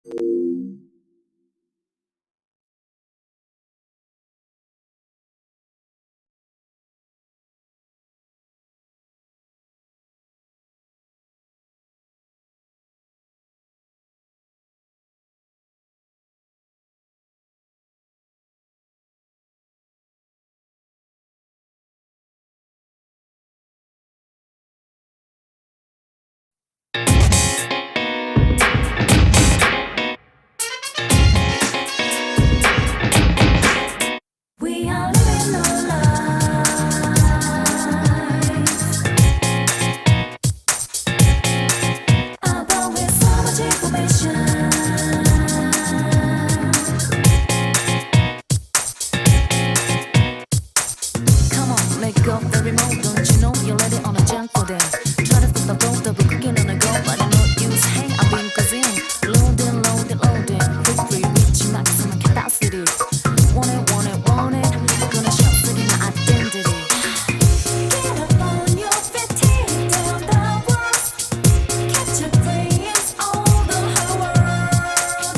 We are living our lives, but with so much information. Come on, let go of the remote. Don't you know you let it on a junk for them? Try to stop the road, double cooking on the go, but no use. Hey, I've been cousin. Loading, loading, loading. Quickly reach maximum capacity. Want it, want it, want it. Gonna shout, singing my identity. Get up on your feet, tear down the walls. Catch your brains all the whole world.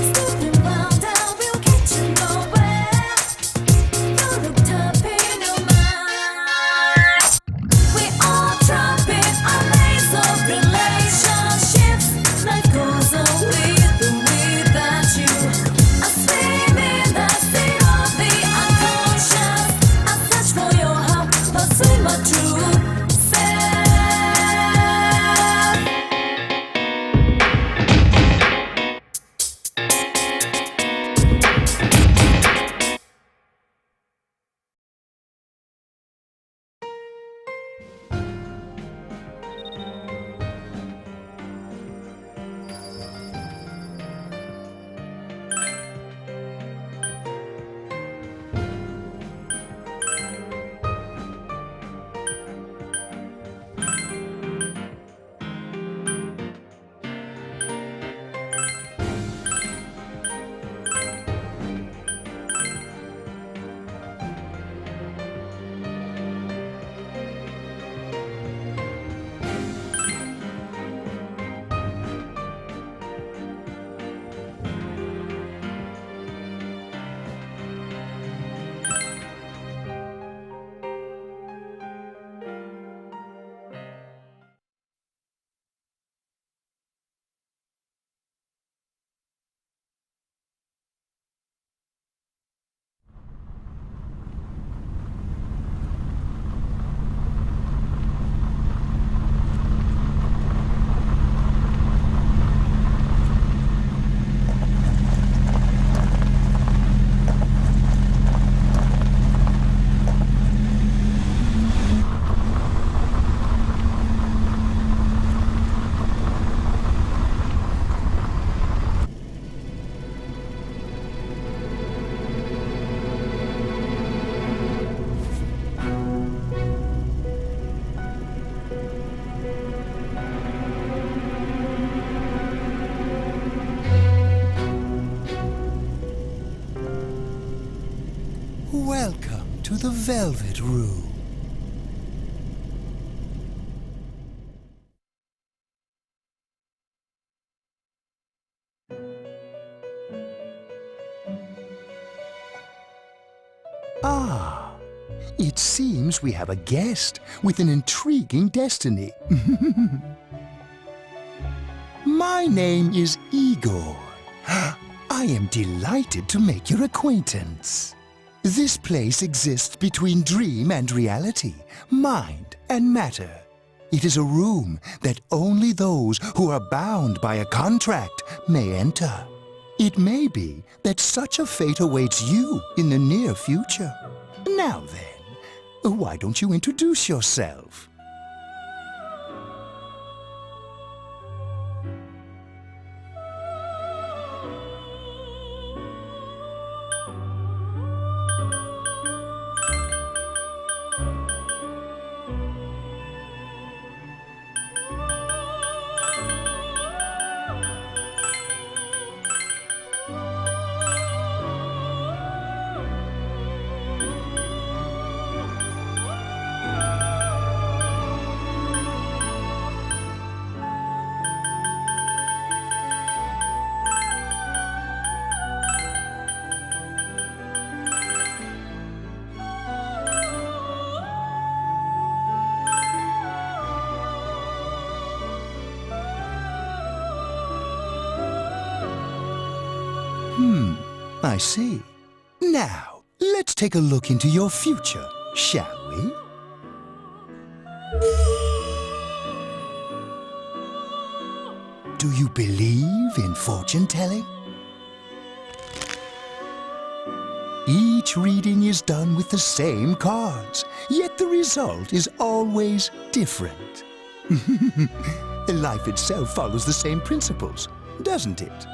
Snooping round, I will get you nowhere. You looked up in your mind. We all trumpet our lays of relationships. Life goes on with or without you. I swim in the sea of the unconscious. I search for your heart, pursue my true self. Welcome to the Velvet Room. Ah, it seems we have a guest with an intriguing destiny. My name is Igor. I am delighted to make your acquaintance. This place exists between dream and reality, mind and matter. It is a room that only those who are bound by a contract may enter. It may be that such a fate awaits you in the near future. Now then, why don't you introduce yourself? I see. Now, let's take a look into your future, shall we? Do you believe in fortune-telling? Each reading is done with the same cards, yet the result is always different. Life itself follows the same principles, doesn't it?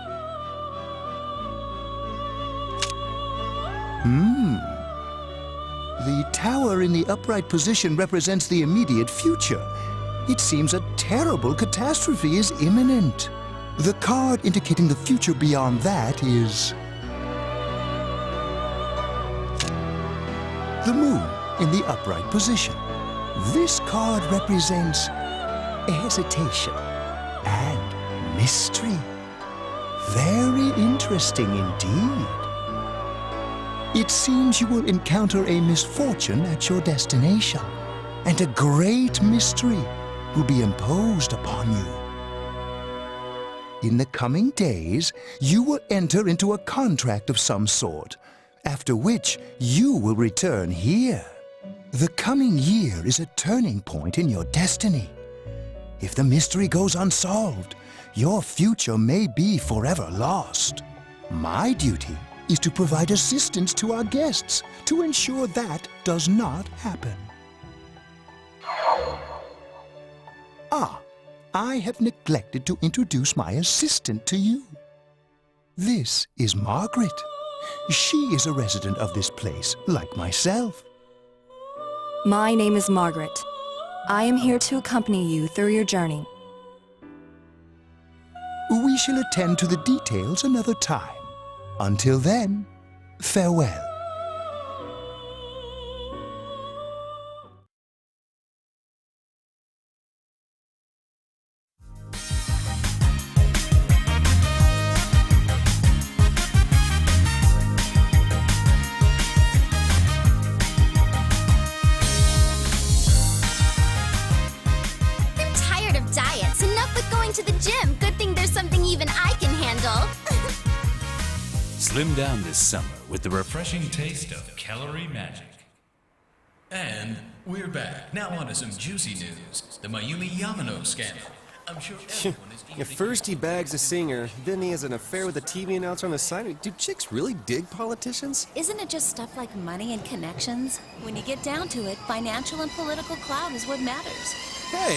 The tower in the upright position represents the immediate future. It seems a terrible catastrophe is imminent. The card indicating the future beyond that is the moon in the upright position. This card represents hesitation and mystery. Very interesting indeed. It seems you will encounter a misfortune at your destination, and a great mystery will be imposed upon you. In the coming days, you will enter into a contract of some sort, after which you will return here. The coming year is a turning point in your destiny. If the mystery goes unsolved, your future may be forever lost. My duty is to provide assistance to our guests to ensure that does not happen. I have neglected to introduce my assistant to you. This is Margaret. She is a resident of this place, like myself. My name is Margaret. I am here to accompany you through your journey. We shall attend to the details another time. Until then, farewell. To the gym. Good thing there's something even I can handle. Slim down this summer with the refreshing taste of calorie magic. And we're back. Now on to some juicy news. The Mayumi Yamano scandal. I'm sure everyone is At first he bags a singer, then he has an affair with a TV announcer on the side. Do chicks really dig politicians? Isn't it just stuff like money and connections? When you get down to it, financial and political clout is what matters. Hey,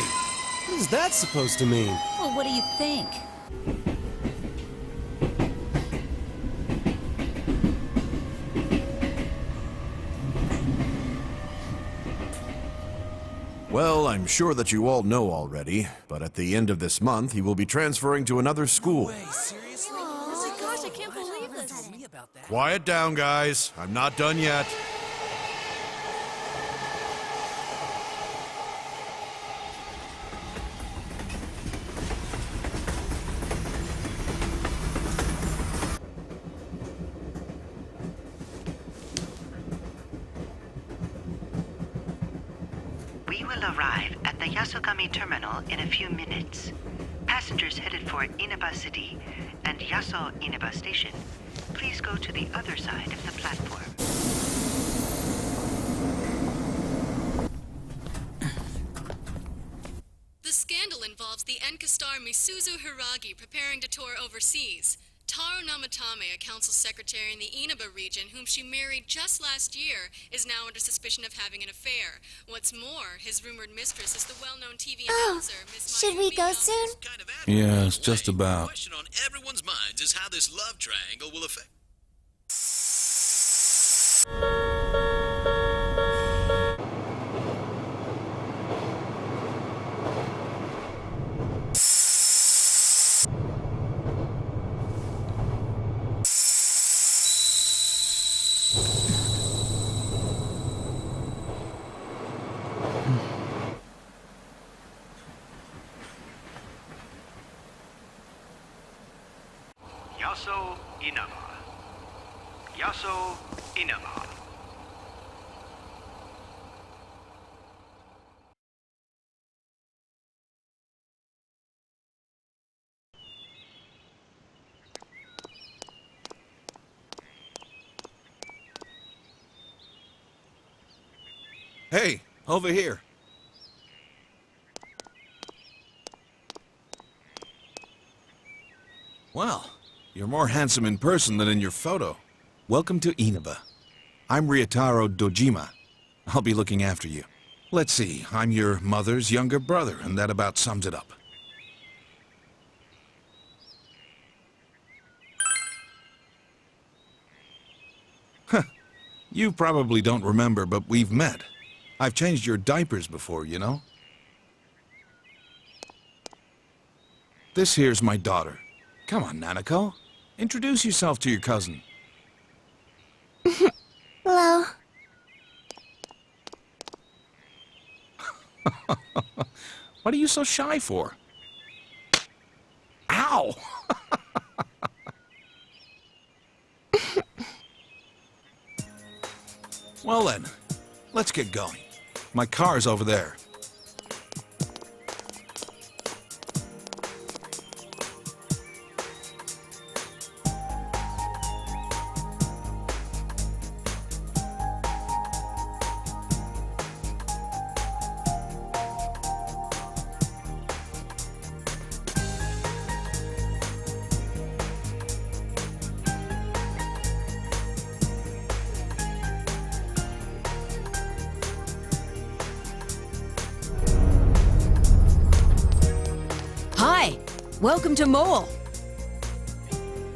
what is that supposed to mean? Well, what do you think? Well, I'm sure that you all know already, but at the end of this month, he will be transferring to another school. Seriously? Oh my gosh, I can't believe this. Quiet down, guys. I'm not done yet. We will arrive at the Yasogami terminal in a few minutes. Passengers headed for Inaba City and Yaso Inaba Station, please go to the other side of the platform. The scandal involves the Enka star Misuzu Hiragi preparing to tour overseas. Taro Namatame, a council secretary in the Inaba region, whom she married just last year, is now under suspicion of having an affair. What's more, his rumored mistress is the well-known TV announcer, Miss Should we go soon? Yes, just about. The question on everyone's minds is how this love triangle will affect... Yaso Inaba. Yaso Inaba. Hey, over here. Well, you're more handsome in person than in your photo. Welcome to Inaba. I'm Ryotaro Dojima. I'll be looking after you. Let's see, I'm your mother's younger brother, and that about sums it up. Huh. You probably don't remember, but we've met. I've changed your diapers before, you know? This here's my daughter. Come on, Nanako. Introduce yourself to your cousin. Hello. What are you so shy for? Ow! Well then, let's get going. My car's over there. Hi, welcome to Mole.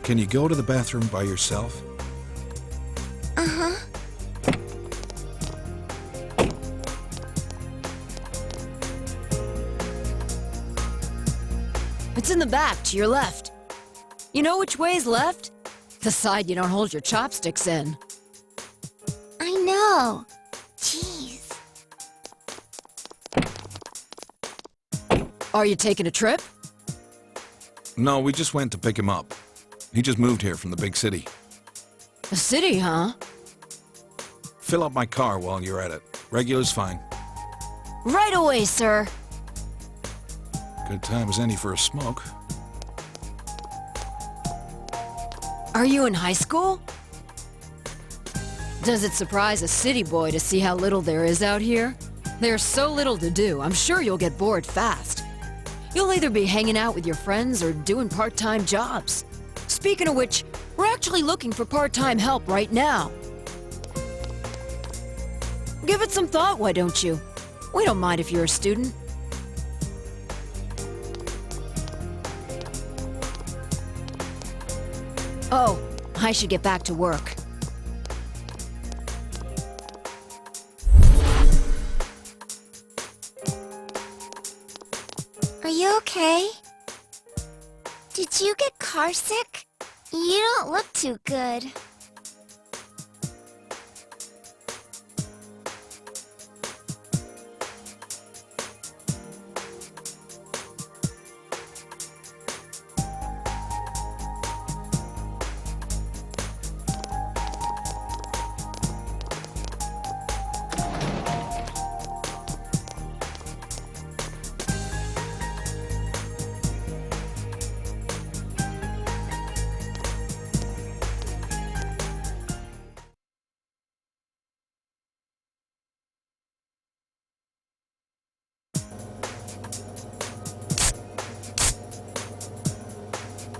Can you go to the bathroom by yourself? Uh-huh. It's in the back, to your left. You know which way's left? The side you don't hold your chopsticks in. I know. Jeez. Are you taking a trip? No, we just went to pick him up. He just moved here from the big city. A city, huh? Fill up my car while you're at it. Regular's fine. Right away, sir. Good time as any for a smoke. Are you in high school? Does it surprise a city boy to see how little there is out here? There's so little to do, I'm sure you'll get bored fast. You'll either be hanging out with your friends or doing part-time jobs. Speaking of which, we're actually looking for part-time help right now. Give it some thought, why don't you? We don't mind if you're a student. Oh, I should get back to work. Are you okay? Did you get car sick? You don't look too good.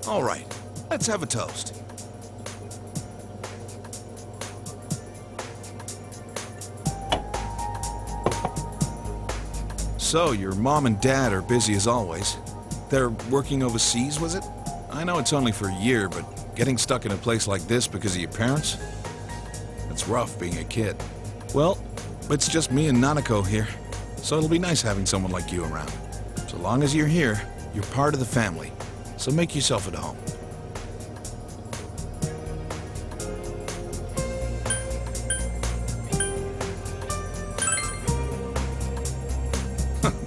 All right, let's have a toast. So, your mom and dad are busy as always. They're working overseas, was it? I know it's only for a year, but getting stuck in a place like this because of your parents? It's rough being a kid. Well, it's just me and Nanako here, so it'll be nice having someone like you around. So long as you're here, you're part of the family. So make yourself at home.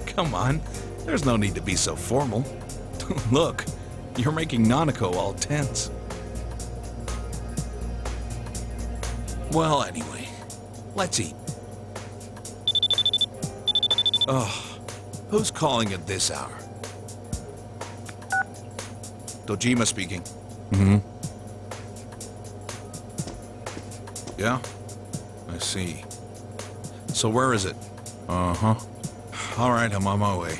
Come on, there's no need to be so formal. Look, you're making Nanako all tense. Well, anyway, let's eat. Oh, who's calling at this hour? Dojima speaking. Mm-hmm. Yeah? I see. So where is it? Uh-huh. All right, I'm on my way.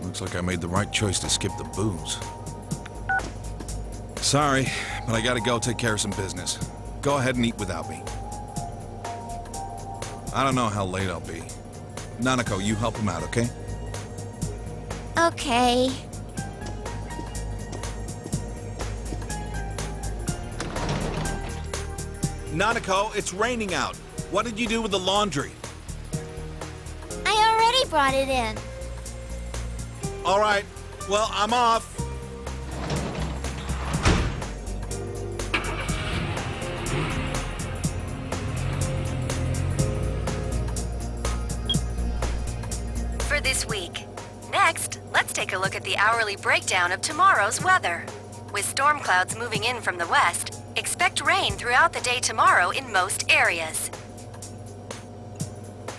Looks like I made the right choice to skip the booze. Sorry, but I gotta go take care of some business. Go ahead and eat without me. I don't know how late I'll be. Nanako, you help him out, okay? Okay. Nanako, it's raining out. What did you do with the laundry? I already brought it in. All right, well, I'm off. For this week. Next, let's take a look at the hourly breakdown of tomorrow's weather. With storm clouds moving in from the west, expect rain throughout the day tomorrow in most areas.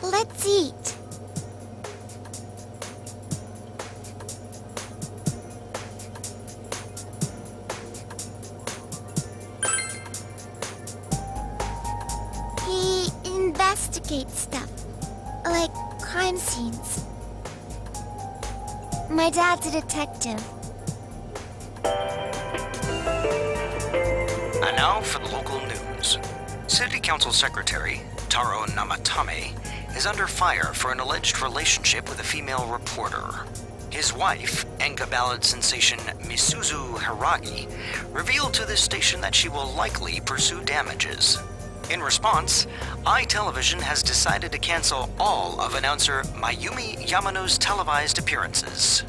Let's eat. He investigates stuff, like crime scenes. My dad's a detective. And now for the local news. City Council Secretary Taro Namatame is under fire for an alleged relationship with a female reporter. His wife, Enka ballad sensation Misuzu Hiragi, revealed to this station that she will likely pursue damages. In response, iTelevision has decided to cancel all of announcer Mayumi Yamano's televised appearances.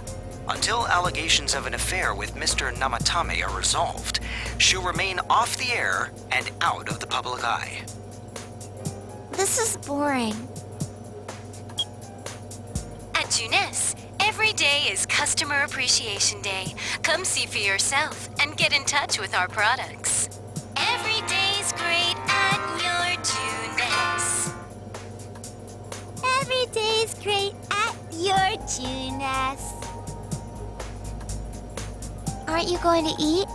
Until allegations of an affair with Mr. Namatame are resolved, she'll remain off the air and out of the public eye. This is boring. At Jeunesse, every day is Customer Appreciation Day. Come see for yourself and get in touch with our products. Every day's great at your Jeunesse. Every day's great at your Jeunesse. Aren't you going to eat?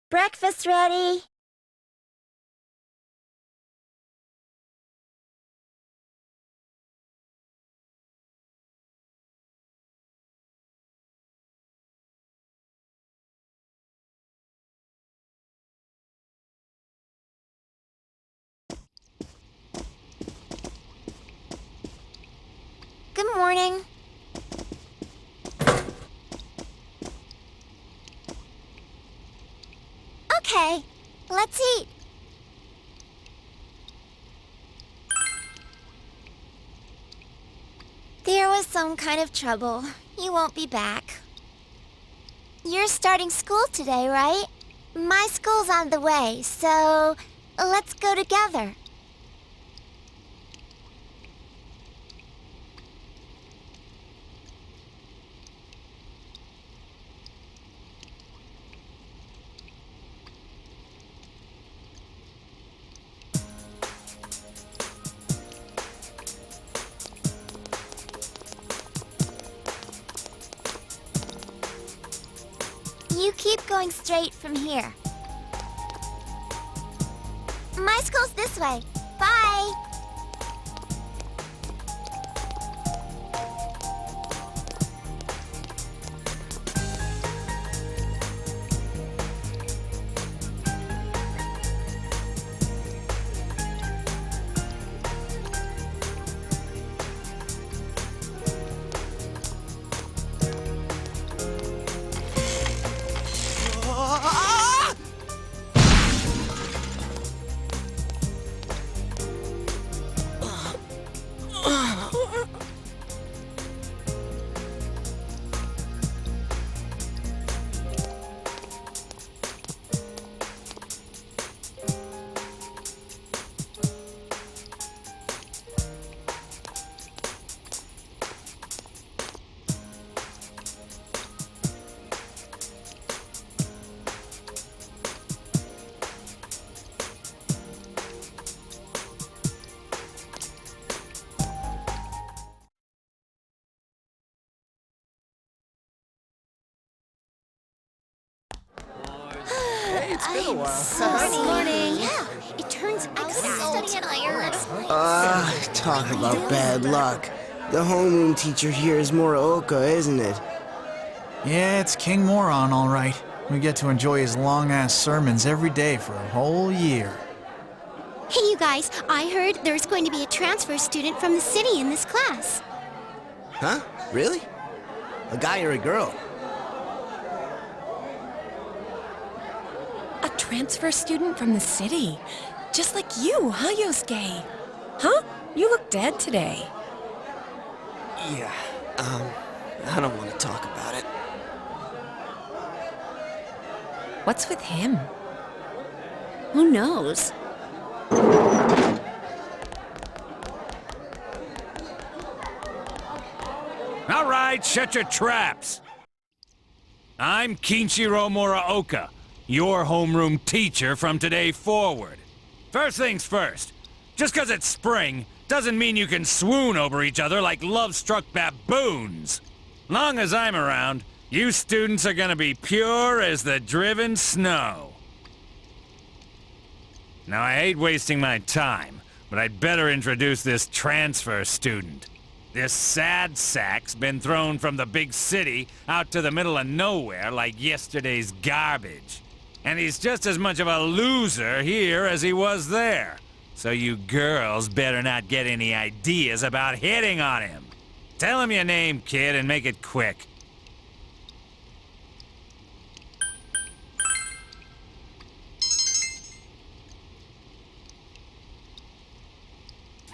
Breakfast ready. Good morning. Okay, let's eat. There was some kind of trouble. You won't be back. You're starting school today, right? My school's on the way, so let's go together. You keep going straight from here. My school's this way. Bye! It's been a while. Good morning. Yeah, it turns out I'm studying iron. Talk about bad luck. The homeroom teacher here is Morooka, isn't it? Yeah, it's King Moron, all right. We get to enjoy his long-ass sermons every day for a whole year. Hey, you guys, I heard there's going to be a transfer student from the city in this class. Huh? Really? A guy or a girl? A transfer student from the city. Just like you, huh, Yosuke? Huh? You look dead today. Yeah, I don't want to talk about it. What's with him? Who knows? All right, shut your traps. I'm Kinshiro Muraoka, your homeroom teacher from today forward. First things first, just 'cause it's spring doesn't mean you can swoon over each other like love-struck baboons. Long as I'm around, you students are gonna be pure as the driven snow. Now, I hate wasting my time, but I'd better introduce this transfer student. This sad sack's been thrown from the big city out to the middle of nowhere like yesterday's garbage. And he's just as much of a loser here as he was there. So you girls better not get any ideas about hitting on him. Tell him your name, kid, and make it quick.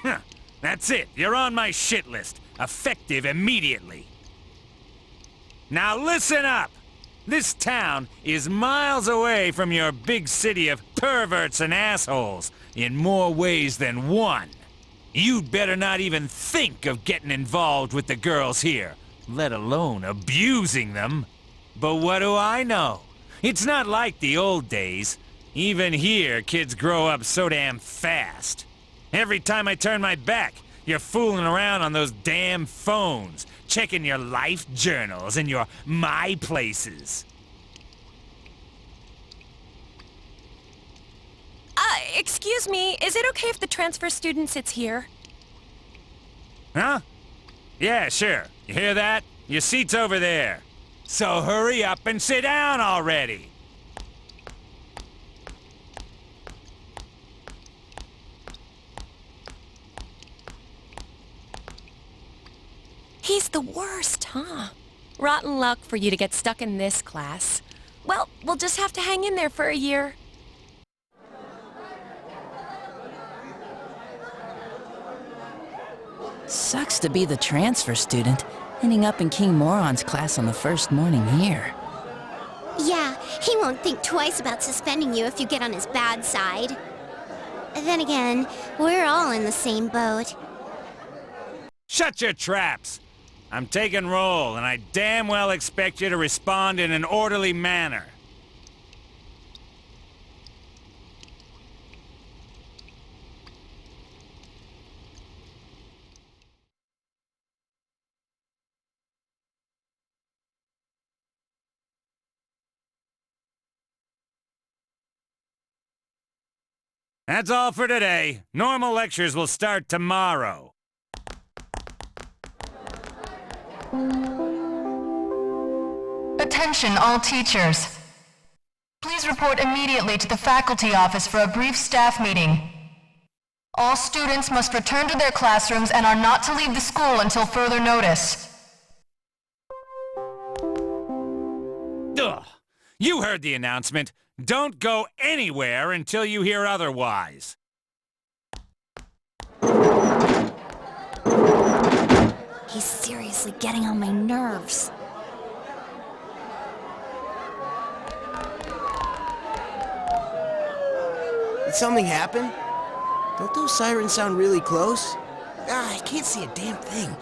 Huh. That's it. You're on my shit list. Effective immediately. Now listen up! This town is miles away from your big city of perverts and assholes in more ways than one. You'd better not even think of getting involved with the girls here, let alone abusing them. But what do I know? It's not like the old days. Even here, kids grow up so damn fast. Every time I turn my back, you're fooling around on those damn phones, checking your life journals and your My Places. Excuse me, is it okay if the transfer student sits here? Huh? Yeah, sure. You hear that? Your seat's over there. So hurry up and sit down already. He's the worst, huh? Rotten luck for you to get stuck in this class. Well, we'll just have to hang in there for a year. Sucks to be the transfer student, ending up in King Moron's class on the first morning here. Yeah, he won't think twice about suspending you if you get on his bad side. Then again, we're all in the same boat. Shut your traps! I'm taking roll, and I damn well expect you to respond in an orderly manner. That's all for today. Normal lectures will start tomorrow. Attention all teachers. Please report immediately to the faculty office for a brief staff meeting. All students must return to their classrooms and are not to leave the school until further notice. Ugh! You heard the announcement. Don't go anywhere until you hear otherwise. He's seriously getting on my nerves. Did something happen? Don't those sirens sound really close? Ah, I can't see a damn thing.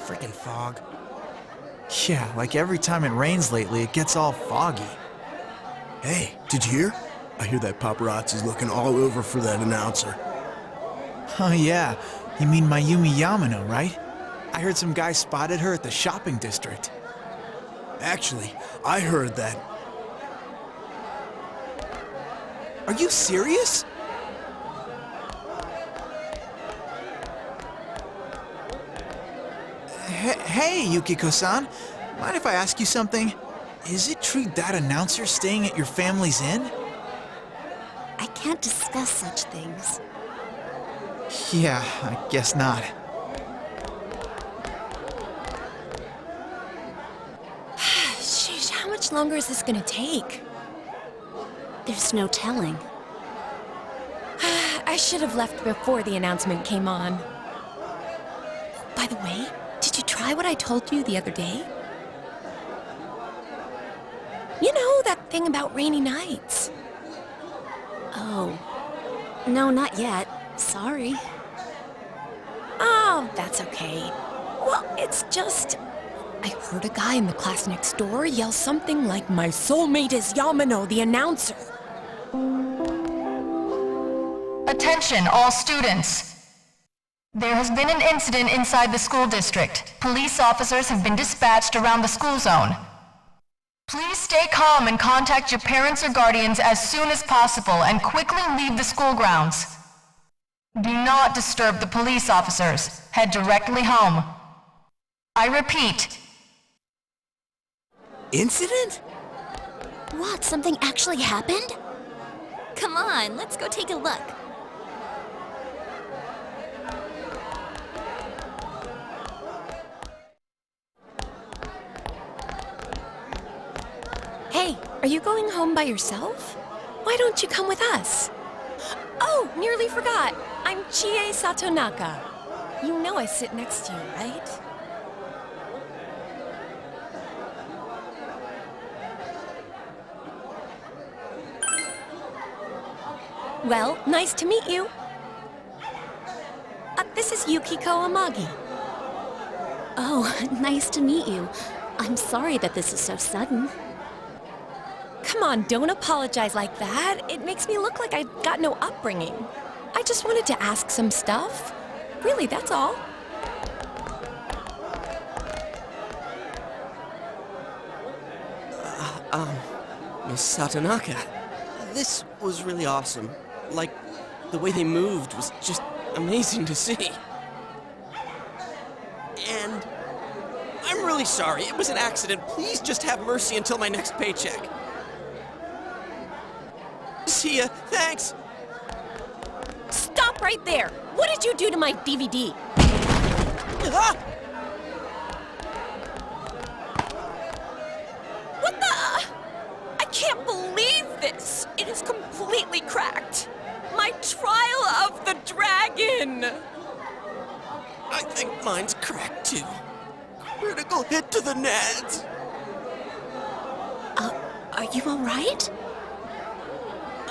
Frickin' fog. Yeah, like every time it rains lately, it gets all foggy. Hey, did you hear? I hear that paparazzi's looking all over for that announcer. Oh yeah, you mean Mayumi Yamano, right? I heard some guy spotted her at the shopping district. Actually, I heard that... Are you serious? Hey, Yukiko-san. Mind if I ask you something? Is it true that announcer's staying at your family's inn? I can't discuss such things. Yeah, I guess not. Sheesh, how much longer is this gonna take? There's no telling. I should have left before the announcement came on. By the way, did you try what I told you the other day? You know, that thing about rainy nights. Oh. No, not yet. Sorry. Oh, that's okay. Well, it's just... I heard a guy in the class next door yell something like, "My soulmate is Yamano, the announcer." Attention all students. There has been an incident inside the school district. Police officers have been dispatched around the school zone. Please stay calm and contact your parents or guardians as soon as possible and quickly leave the school grounds. Do not disturb the police officers. Head directly home. I repeat. Incident? What, something actually happened? Come on, let's go take a look. Hey, are you going home by yourself? Why don't you come with us? Oh, nearly forgot. I'm Chie Satonaka. You know I sit next to you, right? Well, nice to meet you. This is Yukiko Amagi. Oh, nice to meet you. I'm sorry that this is so sudden. Come on, don't apologize like that. It makes me look like I got no upbringing. I just wanted to ask some stuff. Really, that's all. Miss Satonaka, this was really awesome. Like, the way they moved was just amazing to see. And I'm really sorry. It was an accident. Please just have mercy until my next paycheck. See ya. Thanks. Stop right there. What did you do to my DVD? Ah! What the? I can't believe this. It is completely cracked. My Trial of the Dragon. I think mine's cracked too. Critical hit to the nads. Are you all right?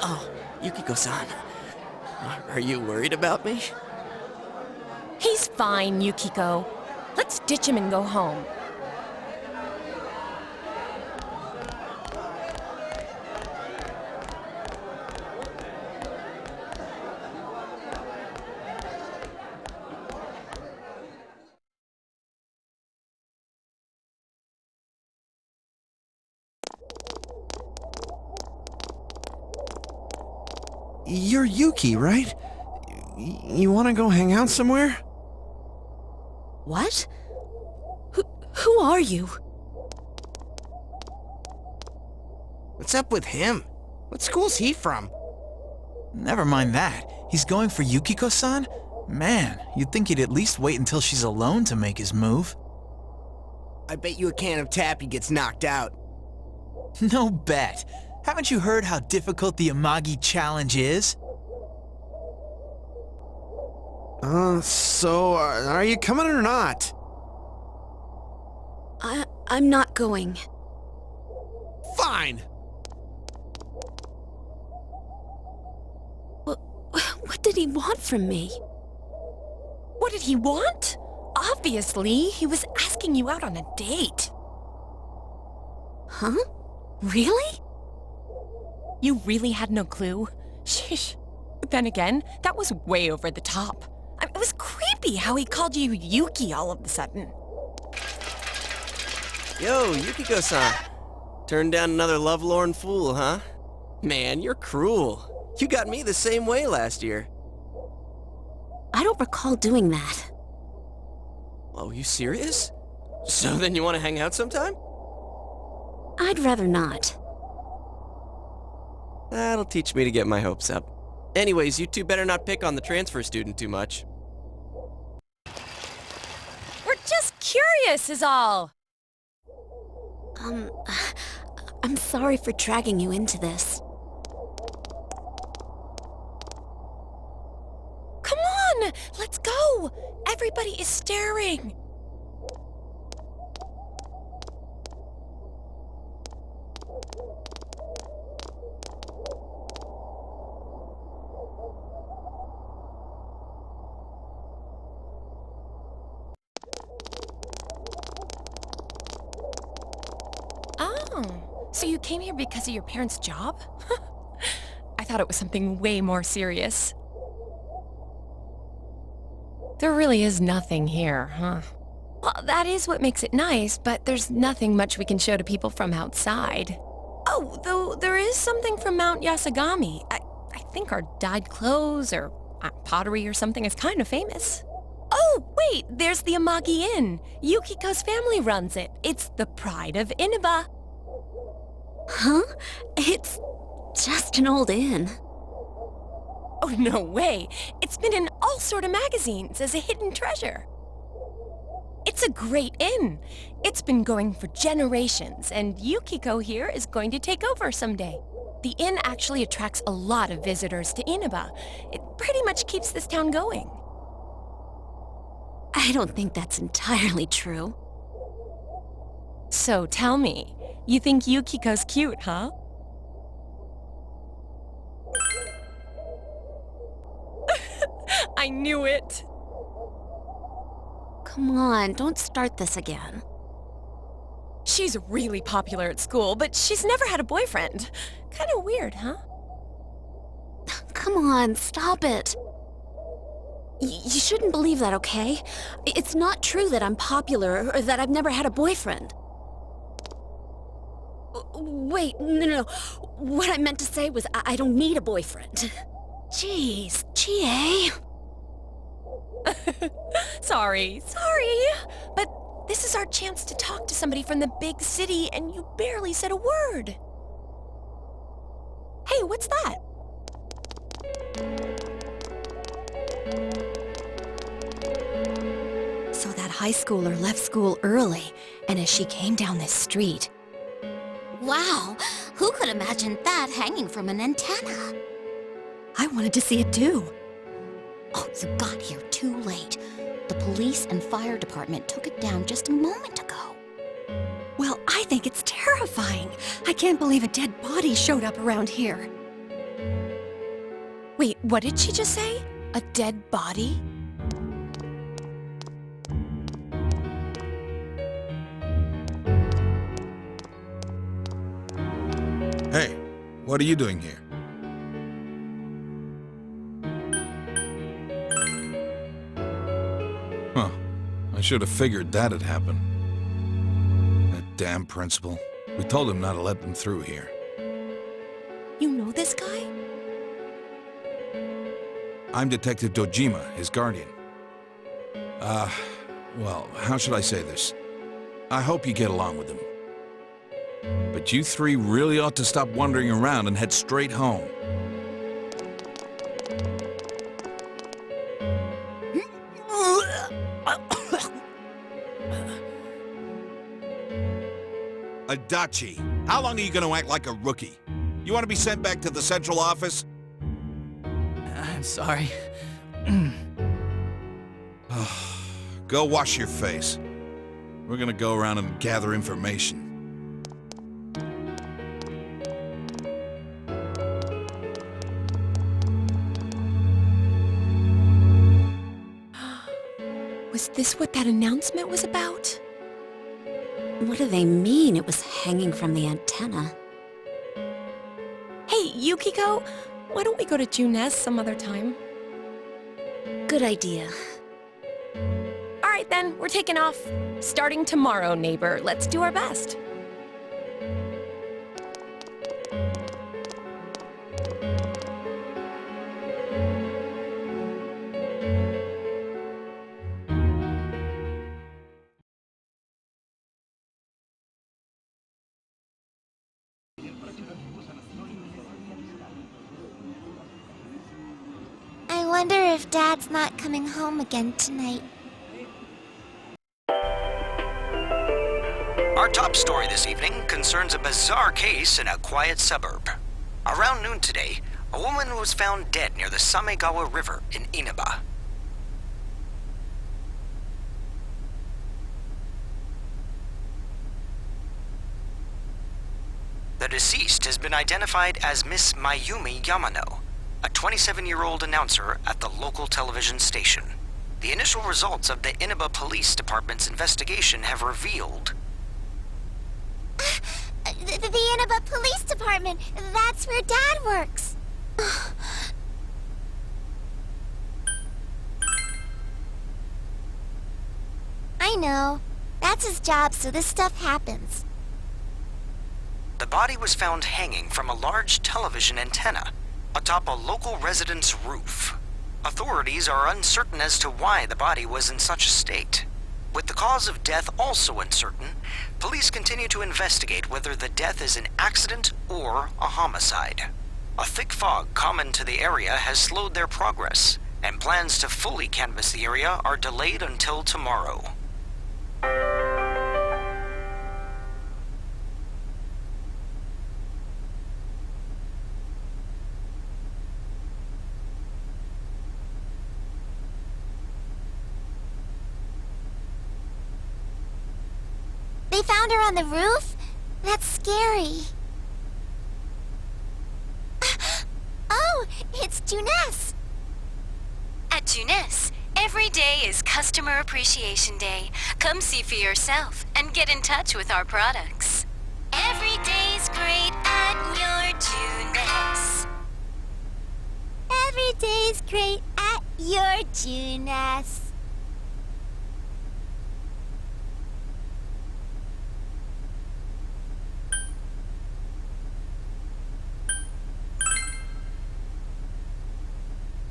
Oh, Yukiko-san. Are you worried about me? He's fine, Yukiko. Let's ditch him and go home. You're Yuki, right? You want to go hang out somewhere? What? Who are you? What's up with him? What school's he from? Never mind that. He's going for Yukiko-san? Man, you'd think he'd at least wait until she's alone to make his move. I bet you a can of tappy gets knocked out. No bet. Haven't you heard how difficult the Amagi challenge is? So, are you coming or not? I'm not going. Fine! What did he want from me? What did he want? Obviously, he was asking you out on a date. Huh? Really? You really had no clue? Sheesh. But then again, that was way over the top. It was creepy how he called you Yuki all of a sudden. Yo, Yukiko-san. Turned down another lovelorn fool, huh? Man, you're cruel. You got me the same way last year. I don't recall doing that. Oh, you serious? So then you want to hang out sometime? I'd rather not. That'll teach me to get my hopes up. Anyways, you two better not pick on the transfer student too much. We're just curious is all. I'm sorry for dragging you into this. Come on, let's go. Everybody is staring. So you came here because of your parents' job? I thought it was something way more serious. There really is nothing here, huh? Well, that is what makes it nice, but there's nothing much we can show to people from outside. Oh, though there is something from Mount Yasogami. I think our dyed clothes or pottery or something is kind of famous. Oh, wait, there's the Amagi Inn. Yukiko's family runs it. It's the pride of Inaba. Huh? It's just an old inn. Oh, no way. It's been in all sort of magazines as a hidden treasure. It's a great inn. It's been going for generations, and Yukiko here is going to take over someday. The inn actually attracts a lot of visitors to Inaba. It pretty much keeps this town going. I don't think that's entirely true. So tell me, you think Yukiko's cute, huh? I knew it. Come on, don't start this again. She's really popular at school, but she's never had a boyfriend. Kind of weird, huh? Come on, stop it. You shouldn't believe that, okay? It's not true that I'm popular or that I've never had a boyfriend. Wait, no. What I meant to say was I don't need a boyfriend. Jeez, GA. Sorry. But this is our chance to talk to somebody from the big city, and you barely said a word. Hey, what's that? So that high schooler left school early, and as she came down this street... Wow! Who could imagine that hanging from an antenna? I wanted to see it too. Oh, you got here too late. The police and fire department took it down just a moment ago. Well, I think it's terrifying. I can't believe a dead body showed up around here. Wait, what did she just say? A dead body? Hey, what are you doing here? Huh. I should have figured that'd happen. That damn principal. We told him not to let them through here. You know this guy? I'm Detective Dojima, his guardian. Well, how should I say this? I hope you get along with him. But you three really ought to stop wandering around and head straight home. Adachi, how long are you going to act like a rookie? You want to be sent back to the central office? I'm sorry. Go wash your face. We're gonna go around and gather information. Was this what that announcement was about? What do they mean it was hanging from the antenna? Hey, Yukiko, why don't we go to Junes some other time? Good idea. All right then, we're taking off. Starting tomorrow, neighbor. Let's do our best. I wonder if Dad's not coming home again tonight. Our top story this evening concerns a bizarre case in a quiet suburb. Around noon today, a woman was found dead near the Samegawa River in Inaba. The deceased has been identified as Miss Mayumi Yamano, a 27-year-old announcer at the local television station. The initial results of the Inaba Police Department's investigation have revealed The Inaba Police Department! That's where Dad works! I know. That's his job, so this stuff happens. the body was found hanging from a large television antenna atop a local resident's roof. Authorities are uncertain as to why the body was in such a state. With the cause of death also uncertain, police continue to investigate whether the death is an accident or a homicide. A thick fog common to the area has slowed their progress, and plans to fully canvass the area are delayed until tomorrow. They found her on the roof? That's scary. Oh, it's Junes. At Junes, every day is Customer Appreciation Day. Come see for yourself and get in touch with our products. Every day's great at your Junes. Every day's great at your Junes.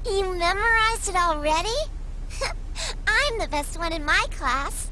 You memorized it already? I'm the best one in my class.